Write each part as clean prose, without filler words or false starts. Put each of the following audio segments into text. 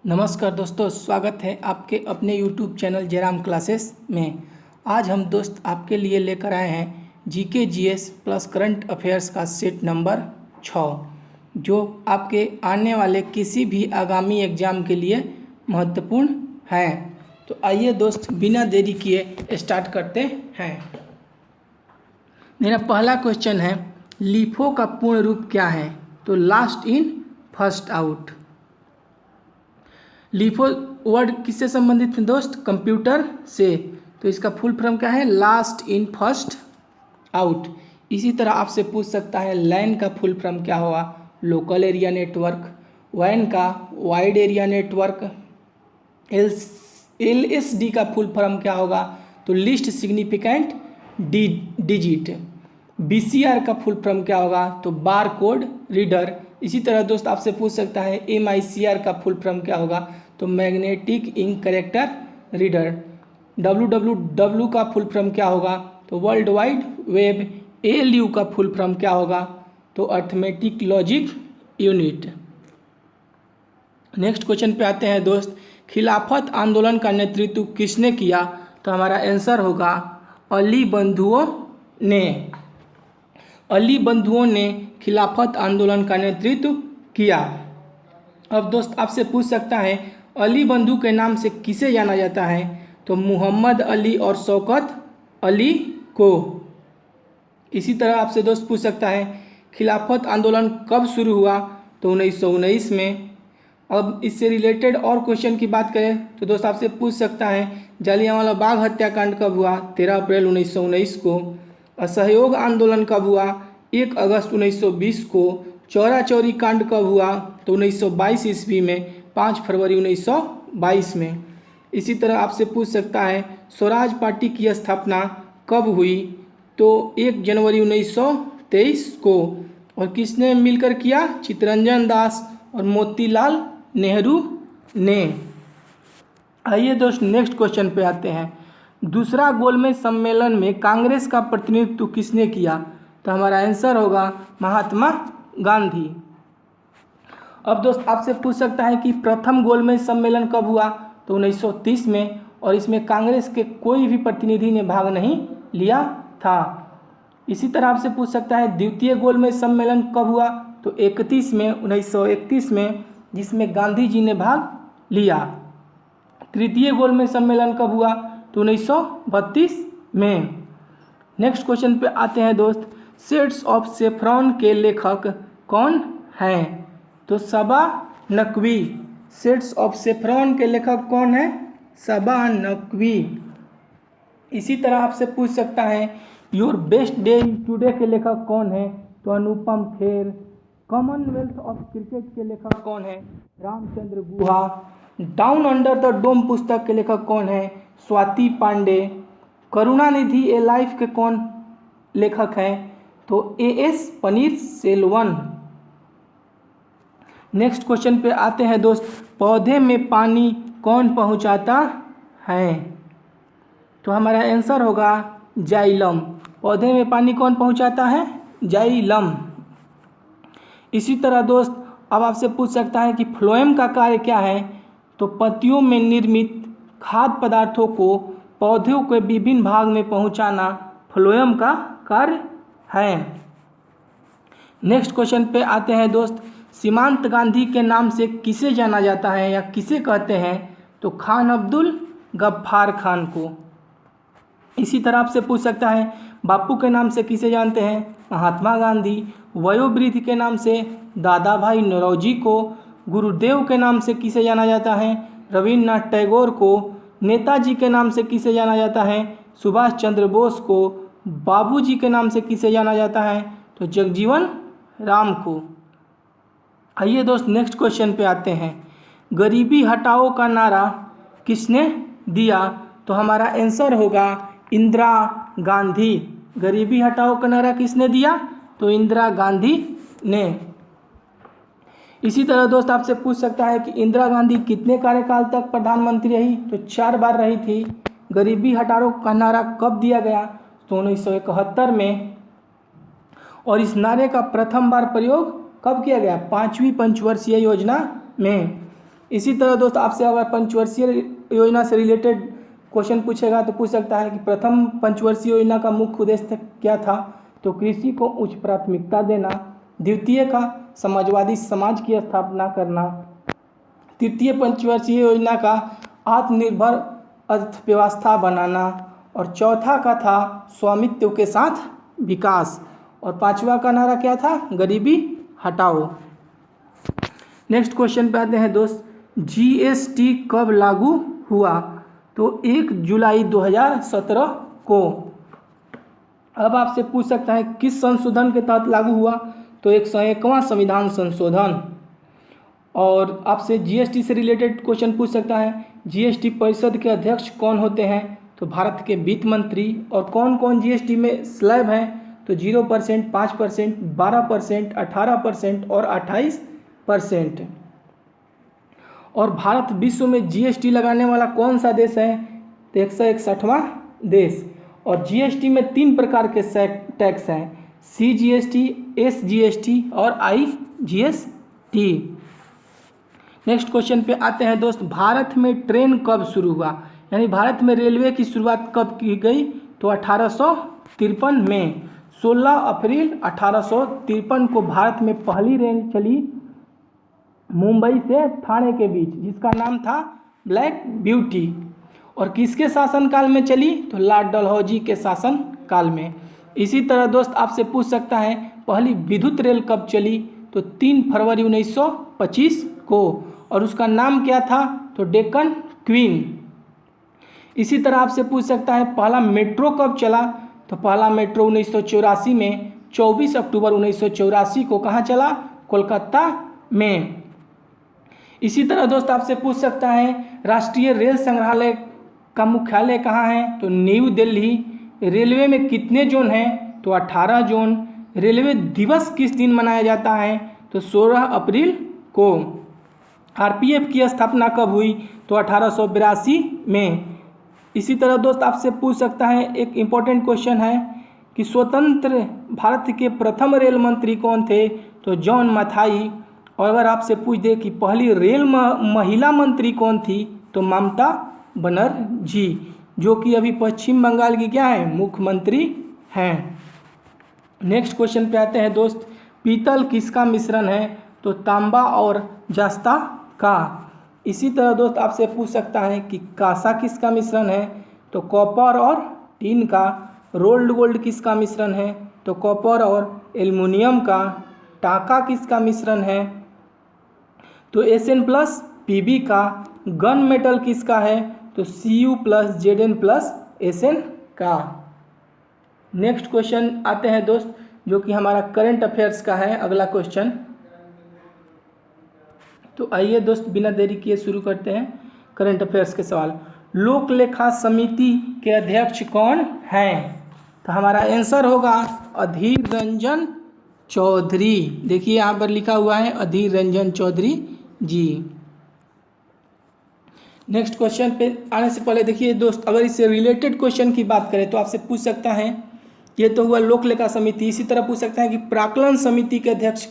नमस्कार दोस्तों, स्वागत है आपके अपने YouTube चैनल जयराम क्लासेस में। आज हम दोस्त आपके लिए लेकर आए हैं GK GS plus current affairs का सेट नंबर 6, जो आपके आने वाले किसी भी आगामी एग्ज़ाम के लिए महत्वपूर्ण है। तो आइए दोस्त, बिना देरी किए स्टार्ट करते हैं। मेरा पहला क्वेश्चन है, लीफो का पूर्ण रूप क्या है? तो last in first out. LIFO word किससे संबंधित है दोस्त? कंप्यूटर से। तो इसका फुल फॉर्म क्या है? Last in first out. इसी तरह आपसे पूछ सकता है लैन का फुल फॉर्म क्या होगा? Local area network. वैन का वाइड एरिया नेटवर्क। LSD का फुल फॉर्म क्या होगा? तो लिस्ट सिग्निफिकेंट डिजिट। BCR का फुल फॉर्म क्या होगा? तो बार कोड रीडर। इसी तरह दोस्त आपसे पूछ सकता है MICR का फुल फॉर्म क्या होगा? तो magnetic ink character reader. WWW का फुल फॉर्म क्या होगा? तो वर्ल्ड वाइड वेब। ALU का फुल फॉर्म क्या होगा? तो arithmetic logic unit. Next question पे आते हैं दोस्त, खिलाफत आंदोलन का नेतृत्व किसने किया? तो हमारा आंसर होगा अली बंधुओं ने। अली बंधुओं ने खिलाफत आंदोलन का नेतृत्व किया। अब दोस्त आपसे पूछ सकता है अली बंधु के नाम से किसे जाना जाता है? तो मोहम्मद अली और शौकत अली को। इसी तरह आपसे दोस्त पूछ सकता है खिलाफत आंदोलन कब शुरू हुआ? तो 1919 में। अब इससे रिलेटेड और क्वेश्चन की बात करें तो दोस्त आपसे पूछ सकता है जलियांवाला बाग हत्याकांड कब हुआ? 13 अप्रैल 1919 को। असहयोग आंदोलन कब हुआ? 1 अगस्त 1920 को। चौरा चौरी कांड कब हुआ? तो 1922 ईस्वी में। 5 फरवरी 1922 में। इसी तरह आपसे पूछ सकता है स्वराज पार्टी की स्थापना कब हुई? तो 1 जनवरी 1923 को। और किसने मिलकर किया? चित्तरंजन दास और मोतीलाल नेहरू ने। आइए दोस्त नेक्स्ट क्वेश्चन पे आते हैं, दूसरा गोलमेज सम्मेलन में कांग्रेस का प्रतिनिधित्व किसने किया? तो हमारा आंसर होगा महात्मा गांधी। अब दोस्त आपसे पूछ सकता है कि प्रथम गोलमेज सम्मेलन कब हुआ? तो 1930 में। और इसमें कांग्रेस के कोई भी प्रतिनिधि ने भाग नहीं लिया था। इसी तरह आपसे पूछ सकता है द्वितीय गोलमेज सम्मेलन कब हुआ? तो 1931 में, जिसमें गांधी जी ने भाग लिया। तृतीय गोलमेज सम्मेलन कब हुआ? तो 1932 में। नेक्स्ट क्वेश्चन पे आते हैं दोस्त, शेड्स ऑफ सेफ्रॉन के लेखक कौन हैं? तो सबा नकवी। शेड्स ऑफ सेफ्रॉन के लेखक कौन है? सबा नकवी। इसी तरह आपसे पूछ सकता है योर बेस्ट डे टुडे के लेखक कौन है? तो Anupam Kher. Commonwealth of cricket के लेखक कौन है? Ramachandra Guha. Down under the डोम पुस्तक के लेखक कौन है? स्वाति पांडे। करुणानिधि ए लाइफ के कौन लेखक हैं? तो AS पनीरसेल्वन। नेक्स्ट क्वेश्चन पे आते हैं दोस्त, पौधे में पानी कौन पहुंचाता है? तो हमारा आंसर होगा जाइलम। पौधे में पानी कौन पहुंचाता है? जाइलम। इसी तरह दोस्त अब आपसे पूछ सकता है कि फ्लोएम का कार्य क्या है? तो पत्तियों में निर्मित खाद्य पदार्थों को पौधों के विभिन्न भाग में पहुंचाना फ्लोएम का कार्य है। नेक्स्ट क्वेश्चन पे आते हैं दोस्त, सीमांत गांधी के नाम से किसे जाना जाता है या किसे कहते हैं? तो खान अब्दुल गफ्फार खान को। इसी तरह आपसे पूछ सकता है बापू के नाम से किसे जानते हैं? महात्मा गांधी। वयोवृद्ध के नाम से दादा भाई नौरोजी को। गुरुदेव के नाम से किसे जाना जाता है? रविन्द्रनाथ टैगोर को। नेताजी के नाम से किसे जाना जाता है? सुभाष चंद्र बोस को। बाबूजी के नाम से किसे जाना जाता है? तो जगजीवन राम को। आइए दोस्त नेक्स्ट क्वेश्चन पे आते हैं, गरीबी हटाओ का नारा किसने दिया? तो हमारा आंसर होगा इंदिरा गांधी। गरीबी हटाओ का नारा किसने दिया? तो इंदिरा गांधी ने। इसी तरह दोस्त आपसे पूछ सकता है कि इंदिरा गांधी कितने कार्यकाल तक प्रधानमंत्री रही? तो 4 बार रही थी। गरीबी हटाओ का नारा कब दिया गया? तो 1971 में। और इस नारे का प्रथम बार प्रयोग कब किया गया? 5वीं पंचवर्षीय योजना में। इसी तरह दोस्त आपसे अगर पंचवर्षीय योजना से रिलेटेड क्वेश्चन पूछेगा तो पूछ सकता है कि प्रथम पंचवर्षीय योजना का मुख्य उद्देश्य क्या था, तो कृषि को उच्च प्राथमिकता देना। द्वितीय का समाजवादी समाज की स्थापना करना। तृतीय पंचवर्षीय योजना का आत्मनिर्भर अर्थव्यवस्था बनाना। और चौथा का था स्वामित्व के साथ विकास। और पांचवा का नारा क्या था, गरीबी हटाओ। नेक्स्ट क्वेश्चन पे आते हैं दोस्त, जीएसटी कब लागू हुआ, तो 1 जुलाई 2017 को। अब आपसे पूछ सकता है किस संशोधन के तहत लागू हुआ, तो 101वां संविधान संशोधन। और आपसे जीएसटी से रिलेटेड क्वेश्चन पूछ सकता है, जीएसटी परिषद के अध्यक्ष कौन होते हैं, तो भारत के वित्त मंत्री। और कौन कौन जीएसटी में स्लैब हैं, तो 0%, 5%, 12%, 18% और 28%। और भारत विश्व में जीएसटी लगाने वाला कौन सा देश है, तो 161वां देश। और जीएसटी में 3 प्रकार के टैक्स हैं, सीजीएसटी, एसजीएसटी और आईजीएसटी। नेक्स्ट क्वेश्चन पे आते हैं दोस्त, भारत में ट्रेन कब शुरू हुआ, यानी भारत में रेलवे की शुरुआत कब की गई, तो 1853 में। 16 अप्रैल 1853 को भारत में पहली रेल चली मुंबई से ठाणे के बीच, जिसका नाम था ब्लैक ब्यूटी। और किसके शासनकाल में चली, तो लॉर्ड डलहौजी के शासनकाल में। इसी तरह दोस्त आपसे पूछ सकता है पहली विद्युत रेल कब चली, तो 3 फरवरी 1925 को। और उसका नाम क्या था, तो डेक्कन क्वीन। इसी तरह आपसे पूछ सकता है पहला मेट्रो कब चला, तो पहला मेट्रो 1984 में 24 अक्टूबर 1984 को कहाँ चला, कोलकाता में। इसी तरह दोस्त आपसे पूछ सकता है राष्ट्रीय रेल संग्रहालय का मुख्यालय कहाँ है, तो न्यू दिल्ली। रेलवे में कितने जोन हैं, तो 18 जोन। रेलवे दिवस किस दिन मनाया जाता है, तो 16 अप्रैल को। आरपीएफ की स्थापना कब हुई, तो 1882 में। इसी तरह दोस्त आपसे पूछ सकता है, एक इम्पोर्टेंट क्वेश्चन है कि स्वतंत्र भारत के प्रथम रेल मंत्री कौन थे, तो जॉन मथाई। और अगर आपसे पूछ दे कि पहली रेल महिला मंत्री कौन थी, तो ममता बनर्जी, जो कि अभी पश्चिम बंगाल की क्या है, मुख्यमंत्री हैं। नेक्स्ट क्वेश्चन पे आते हैं दोस्त, पीतल किसका मिश्रण है, तो तांबा और जस्ता का। इसी तरह दोस्त आपसे पूछ सकता है कि कांसा किसका मिश्रण है, तो कॉपर और टीन का। रोल्ड गोल्ड किसका मिश्रण है, तो कॉपर और एल्युमिनियम का। टाका किसका मिश्रण है, तो एसएन प्लस पीबी का। गन मेटल किसका है, तो CU plus ZN plus SN का। नेक्स्ट क्वेश्चन आते हैं दोस्त, जो कि हमारा करंट अफेयर्स का है अगला क्वेश्चन। तो आइए दोस्त बिना देरी किए शुरू करते हैं करंट अफेयर्स के सवाल। लोक लेखा समिति के अध्यक्ष कौन हैं, तो हमारा आंसर होगा अधीर रंजन चौधरी। देखिए यहाँ पर लिखा हुआ है अधीर रंजन चौधरी जी। नेक्स्ट क्वेश्चन पे आने से पहले देखिए दोस्त, अगर इससे रिलेटेड क्वेश्चन की बात करें तो आपसे पूछ सकता है, ये तो हुआ लोक लेखा समिति। इसी तरह पूछ सकता है कि प्राक्कलन समिति के अध्यक्ष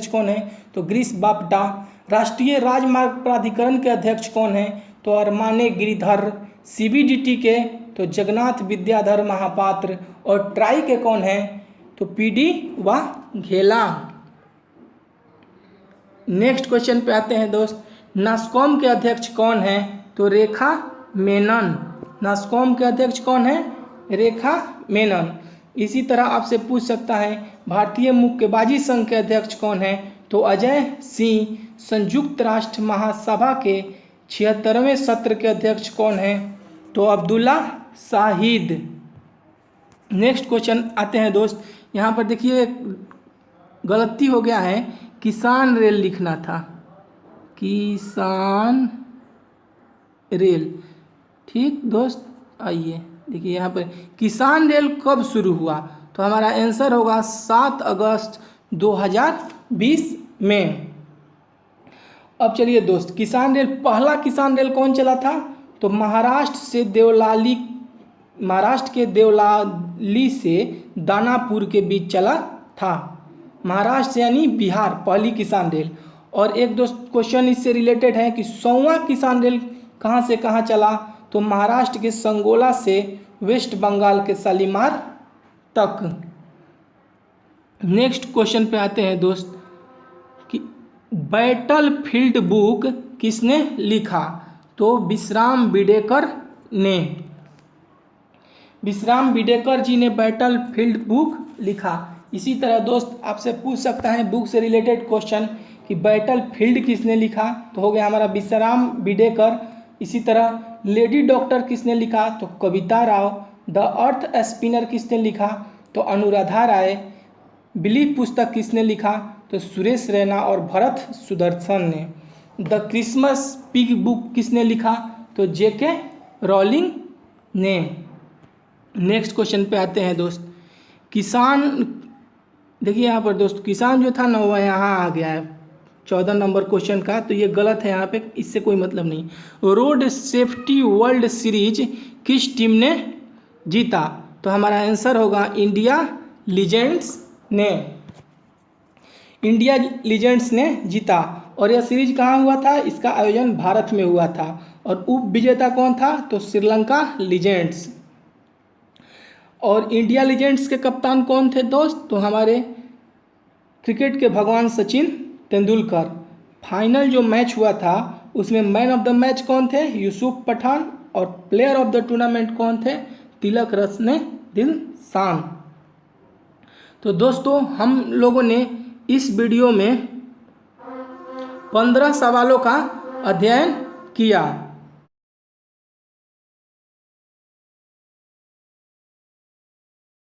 कौन है, तो ग्रीस बापटा। राष्ट्रीय राजमार्ग प्राधिकरण के अध्यक्ष कौन है, तो अरमाने गिरिधर। सीबीडीटी के तो जगन्नाथ विद्याधर महापात्र। और ट्राई के कौन है, तो पीडी वाघेला। नेक्स्ट क्वेश्चन पे आते हैं दोस्त, नास्कॉम के अध्यक्ष कौन है, तो रेखा मेनन। नास्कॉम के अध्यक्ष कौन है, रेखा मेनन। इसी तरह आपसे पूछ सकता है भारतीय मुक्केबाजी संघ के अध्यक्ष कौन है, तो अजय सिंह। संयुक्त राष्ट्र महासभा के 76वें सत्र के अध्यक्ष कौन है, तो अब्दुल्ला शाहिद। नेक्स्ट क्वेश्चन आते हैं दोस्त, यहाँ पर देखिए गलती हो गया है, किसान रेल लिखना था, किसान रेल। ठीक दोस्त, आइए देखिए यहाँ पर किसान रेल कब शुरू हुआ, तो हमारा आंसर होगा 7 अगस्त 2020 में। अब चलिए दोस्त, किसान रेल, पहला किसान रेल कौन चला था, तो महाराष्ट्र के देवलाली से दानापुर के बीच चला था। महाराष्ट्र यानी बिहार, पहली किसान रेल। और एक दोस्त क्वेश्चन इससे रिलेटेड है कि 100वां किसान रेल कहाँ से कहाँ चला, तो महाराष्ट्र के संगोला से वेस्ट बंगाल के शालीमार तक। नेक्स्ट क्वेश्चन पे आते हैं दोस्त कि बैटल फील्ड बुक किसने लिखा, तो विश्राम बिडेकर ने। विश्राम बिडेकर जी ने बैटल फील्ड बुक लिखा। इसी तरह दोस्त आपसे पूछ सकता है बुक से रिलेटेड क्वेश्चन कि बैटल फील्ड किसने लिखा, तो हो गया हमारा विश्राम बिडेकर। इसी तरह लेडी डॉक्टर किसने लिखा, तो कविता राव। द अर्थ स्पिनर किसने लिखा, तो अनुराधा राय। बिलीफ पुस्तक किसने लिखा, तो सुरेश रैना और भरत सुदर्शन ने। द क्रिसमस पिग बुक किसने लिखा, तो जेके रॉलिंग ने। नेक्स्ट क्वेश्चन पे आते हैं दोस्त। किसान, देखिए यहाँ पर दोस्त किसान जो था ना वो यहाँ आ गया है 14 नंबर क्वेश्चन का, तो ये गलत है यहाँ पे, इससे कोई मतलब नहीं। रोड सेफ्टी वर्ल्ड सीरीज किस टीम ने जीता, तो हमारा आंसर होगा इंडिया लीजेंड्स ने। इंडिया लीजेंड्स ने जीता। और यह सीरीज कहाँ हुआ था, इसका आयोजन भारत में हुआ था। और उप विजेता कौन था, तो श्रीलंका लीजेंड्स। और इंडिया लीजेंड्स के कप्तान कौन थे दोस्त, तो हमारे क्रिकेट के भगवान सचिन तेंदुलकर। फाइनल जो मैच हुआ था उसमें मैन ऑफ द मैच कौन थे, यूसुफ पठान। और प्लेयर ऑफ द टूर्नामेंट कौन थे, तिलक रत्ने दिलशान। तो दोस्तों हम लोगों ने इस वीडियो में 15 सवालों का अध्ययन किया।